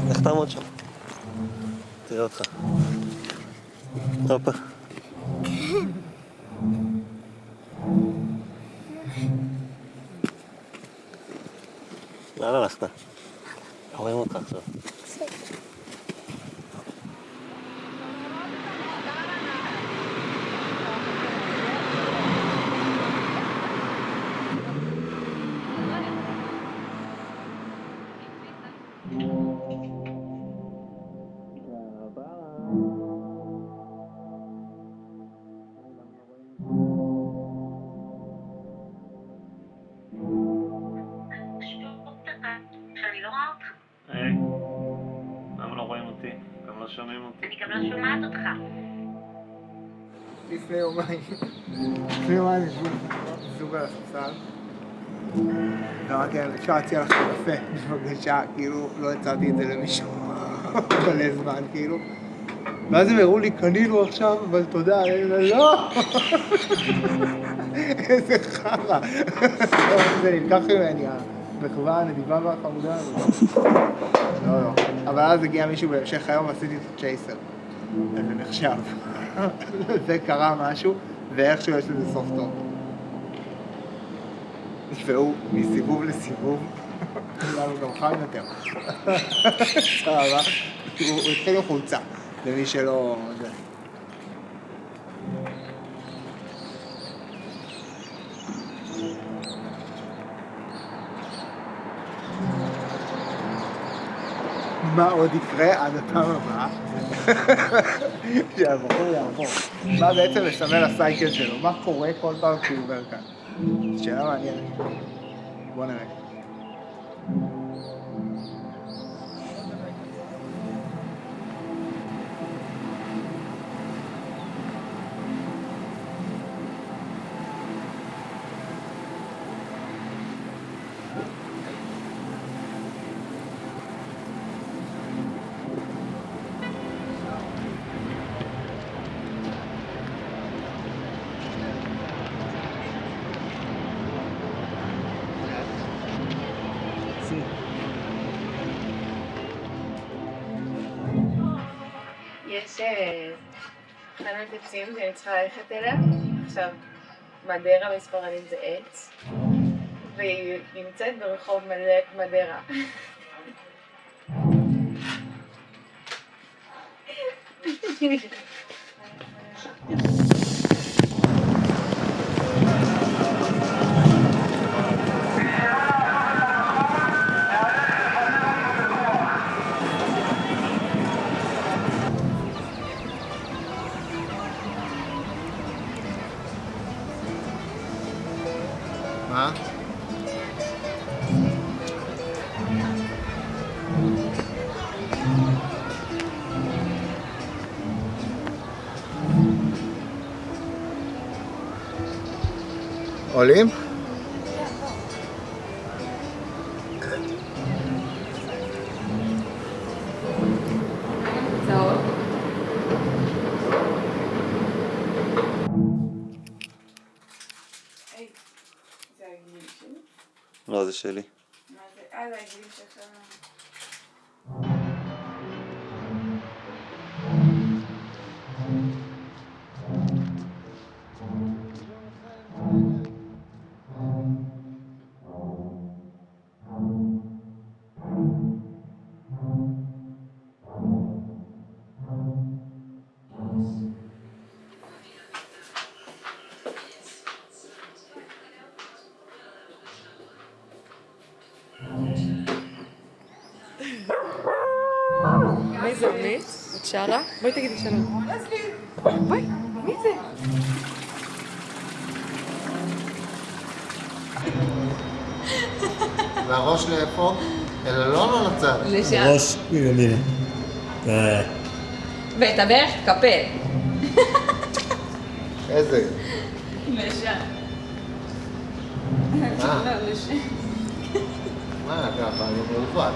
איך תעמוד שם? תראה אותך. הופה. לאן הלכת? רואים אותך עכשיו. למה לא רואים אותי? גם לא שומעים אותי. אני גם לא שומעת אותך. לפני יומיים ישבו זוג על הספסל ואמרתי להם, אפשר להציע לך קפה בבקשה, כאילו לא הצעתי את זה למישהו מלא זמן, כאילו. ואז הם הראו לי, קנינו עכשיו, אבל תודה, לא! איזה חרא. זה נלקח ממני, המחווה הנדיבה והחמודה הזאת. לא. אבל אז הגיע מישהו בהמשך היום ועשיתי את הצ'ייסר. זה נחשב. זה קרה משהו, ואיכשהו יש לזה סוף טוב. והוא מסיבוב לסיבוב, הוא גם חם יותר. סבבה. הוא התחיל עם חולצה, למי שלא... מה עוד יקרה עד הפעם הבאה? שהבחור יעבור. מה בעצם מסמל הסייקל שלו? מה קורה כל פעם כשהוא עובר כאן? שאלה מעניינת. בוא נראה. יש חנות עצים שאני צריכה ללכת אליה. עכשיו, מדרה בספרדית זה עץ, והיא נמצאת ברחוב מדרה. מה? עולים? לא, זה שלי. מה זה? זה הגיל שעכשיו... מי זה? מי? את שרה? בואי תגידי שלום. בואי, מי זה? והראש לאיפה? אלא לא לצד. לשם. ראש, הנה. ואת הברך תקפל. איזה? לשם. מה, ככה, אני מעוות.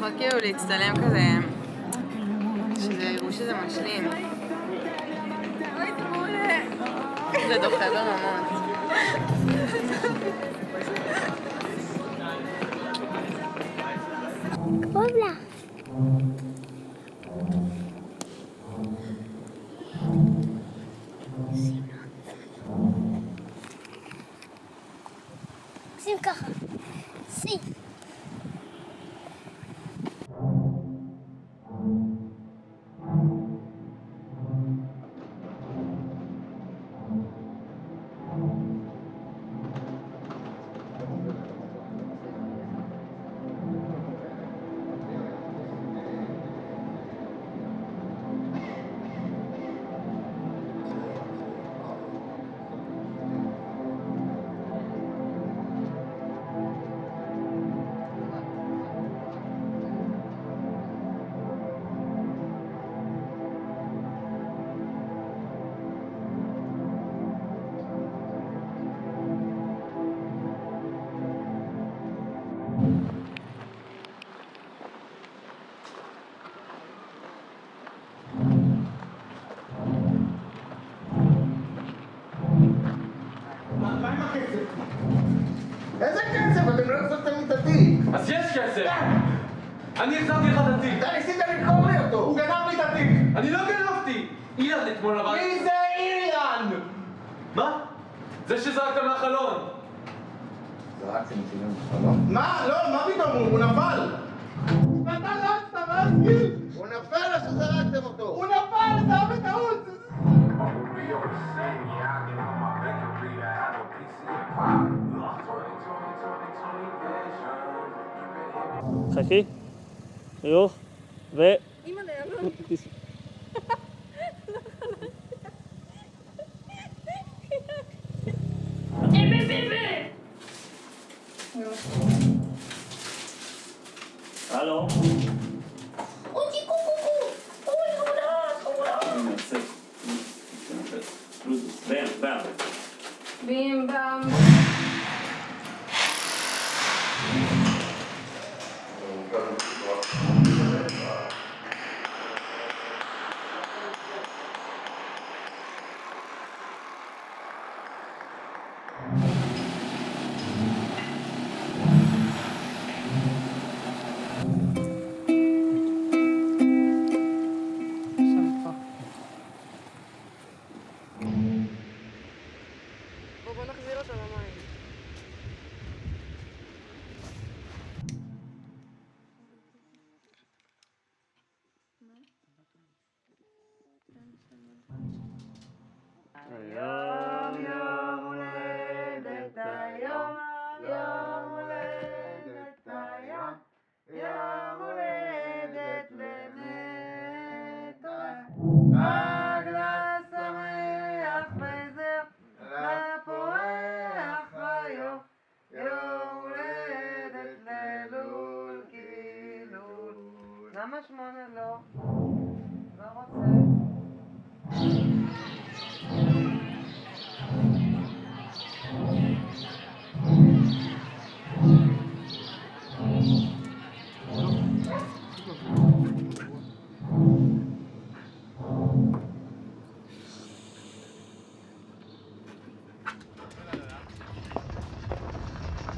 צריכות כאילו להצטלם כזה, שזה יראו שזה משלים. זה דוחה ברמות. Hola. שים ככה. שים. איזה כסף? אתם לא החזרתם לי את התיק! אז יש כסף! אני החזרתי לך את התיק! אתה ניסית למכור לי אותו! הוא גנב לי את התיק! אני לא גנבתי! אילן אתמול לבד! מי זה אילן? מה? זה שזרקת מהחלון! זרקתם אותי מהחלון? מה? לא, מה פתאום? הוא נפל! אתה רצת, מה עשית? הוא נפל או שזרקתם אותו? הוא נפל! זה היה בטעות! חכי, חיוך, ו... אמא לימון. הלו? בים בם. בוא נחזיר אותו למים. היום יום הולדת היום, יום הולדת היום, יום הולדת לנטו. חג לשמח וזר, לפורח ביום, יום הולדת ללול כילול. למה 8 לא? לא רוצה.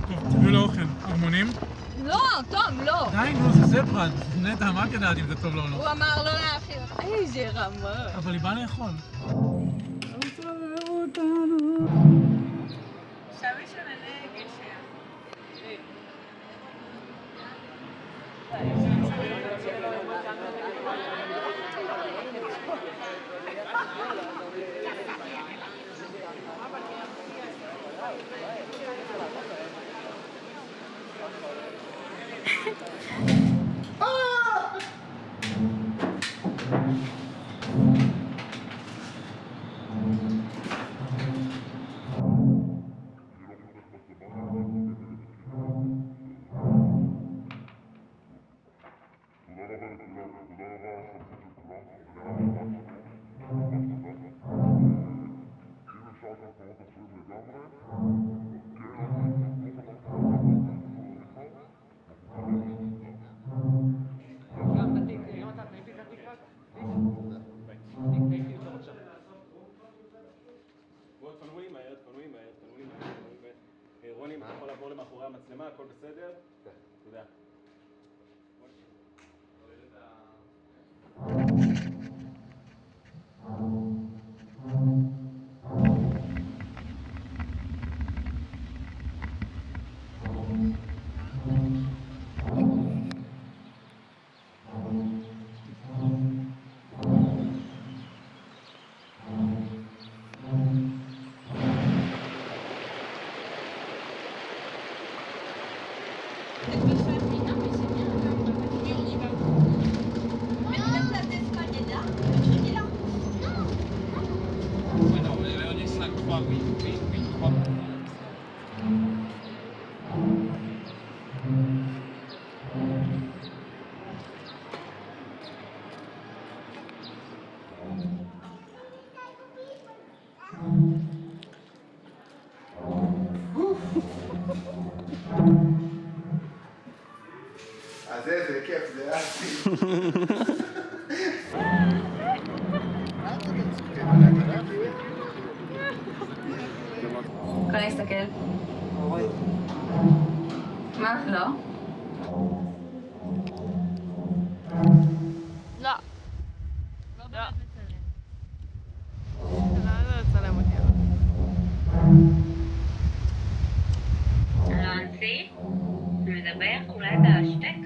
טוב, תביאו לאוכל. ארמונים? לא, תום, לא. די, נו, זה ספרד. נטע, מה את יודעת אם זה טוב לו או לא? הוא אמר לא להאכיל. איזה רמה. אבל היא באה לאכול. עכשיו יש ענני גשם. אז זה כיף, זה היה כאן להסתכל. מה? לא? לא. לא. לא לצלם אותי. הלו אנסי? מדבר? אולי אתה השתק?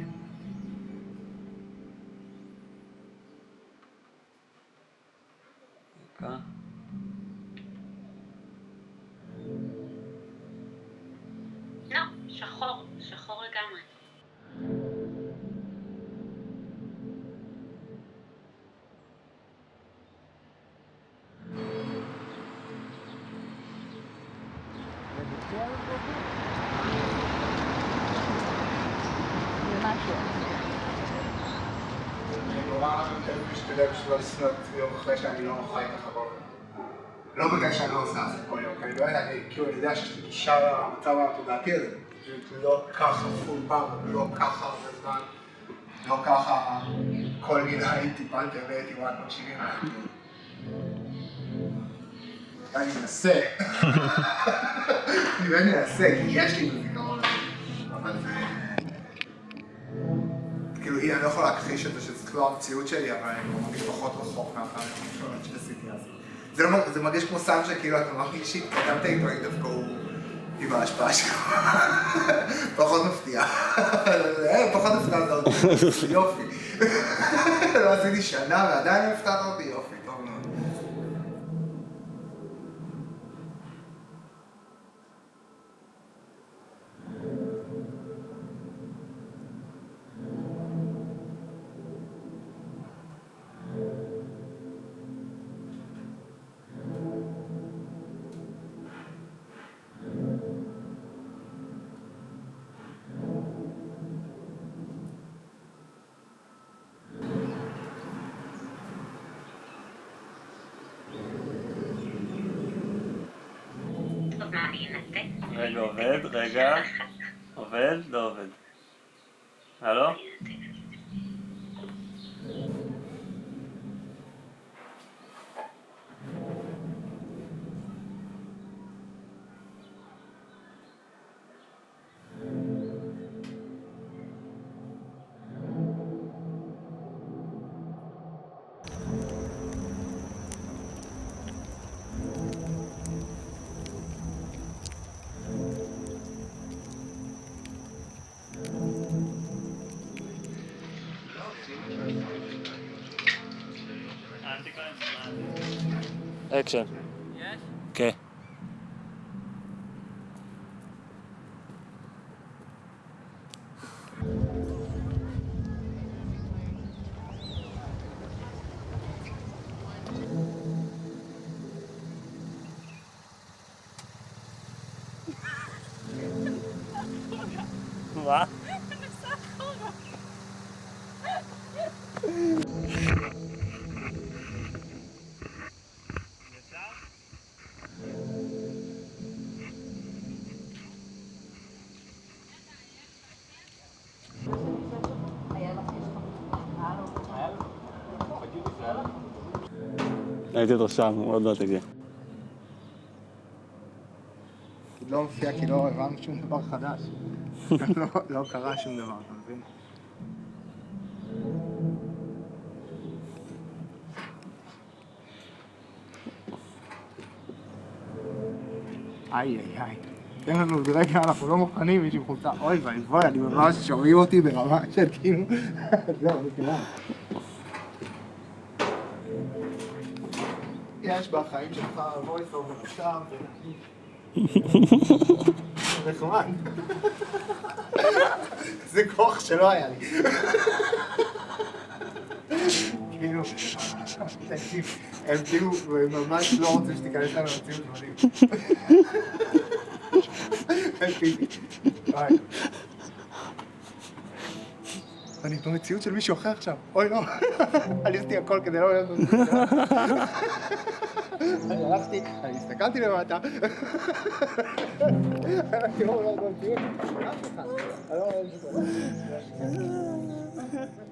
לא, שחור, שחור לגמרי. אני נורא משתדל בשביל לשנות יום אחרי שאני לא חי ככה בעולם. לא בגלל שאני לא עושה את זה כל יום, כי אני באמת, אני יודע שיש לי גישה למצב התודעתי הזה. פשוט לא ככה פול פעם, לא ככה הרבה זמן, לא ככה כל מילה הייתי פנטר והייתי וואט מקשיבים. אני מנסה. אני מנסה, כי יש לי בזיכרון. אבל זה... כאילו, אני לא יכול להכחיש את זה שזאת לא המציאות שלי, אבל אני מרגיש פחות רחוק מהפעם הראשונה שעשיתי אז. זה מרגיש כמו סם שכאילו אתה מרגיש שהתקדמת איתו, דווקא הוא עם ההשפעה שלו. פחות מפתיע. פחות הפתעת אותי, יופי. לא עשיתי שנה ועדיין הפתעת אותי, יופי, טוב מאוד. טוב, מה, אני אנתק? רגע, עובד, רגע. עובד? לא עובד. הלו? אקשן. יש? כן. מה? הייתי אותו שם, הוא עוד לא תגיע. לא מופיע כי לא הבנו שום דבר חדש. לא קרה שום דבר, אתה מבין? איי, תן לנו עוד רגע, אנחנו לא מוכנים, מישהו חולצה. אוי ואבוי, אני ממש שומעים אותי ברמה של כאילו... זהו, נקרא. יש בחיים שלך voice over עכשיו, נחמד. זה כוח שלא היה לי. כאילו, תקשיב, הם כאילו ממש לא רוצים שתיכנס לנו למציאות מדהים. אני במציאות של מישהו אחר עכשיו, אוי לא, אני עשיתי הכל כדי לא להיות במציאות. אני הלכתי, אני הסתכלתי למטה. אני לא רואה במציאות, אף אחד. אני לא רואה במציאות.